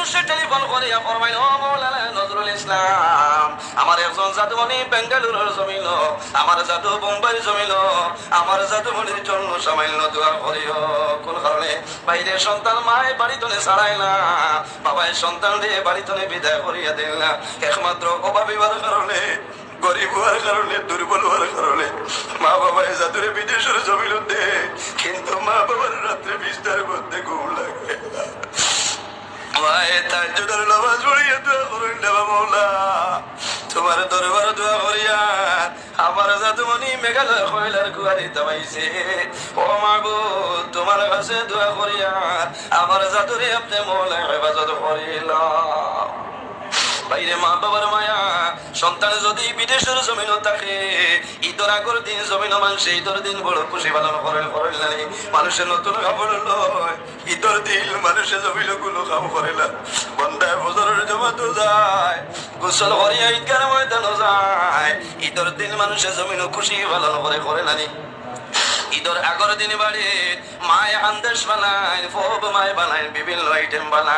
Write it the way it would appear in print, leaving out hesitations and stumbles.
মানুষে টেলিফোন করিয়া ফরমাইল, ও মৌলানা নজরুল ইসলাম, আমার একজন জাদুমণি বেঙ্গালুরুর জমিল, আমার জাদু বোম্বাই জমিল, আমার জাদুমণির জন্য সামান্য দোয়া করিও। কোন কারণে? বাইরে সন্তান মায় বাড়িতনে ছাড়াই না, বাবাই সন্তান দিয়ে বাড়িতনে বিদায় করিয়া দিল না, একমাত্র অভাবী হওয়ার কারণে, গরিব হওয়ার কারণে, দুর্বল হওয়ার কারণে মা বাবায় জাদুরে বিদেশের জমিল দে, কিন্তু মা বাবার রাত্রে বিস্তার করতে ঘুম লাগে। তোমার দরবার দোয়া করিয়া আমার জাদুমণি মেঘালয় কয়লার কুয়ারি দাবাইছে। ও মাবুদ, তোমার কাছে দোয়া করিয়া আমার জাদুরে আপনি মৌলা হেফাজত করিলাম। বাইরে মা বাবার মায়া, সন্তান যদি বিদেশের জমিন থাকে, ঈদের আগর দিন জমিন মানুষ ঈদের দিন বড় খুশি পালন করেন না। মানুষের নতুন কাপড় লয়, ঈদের দিন মানুষের জমিন গুলো কাম করে না। বন্ধায় বছরের জমাতো যায়, গোসল করিয়া ঈদগার ময়দানও যায়। ঈদের দিন মানুষের জমিন খুশি পালন করে না। ঈদের আগর দিন বাড়ি মায় আন্দেশ বানায়, ফব মায় বানায়, বিভিন্ন আইটেম বানায়।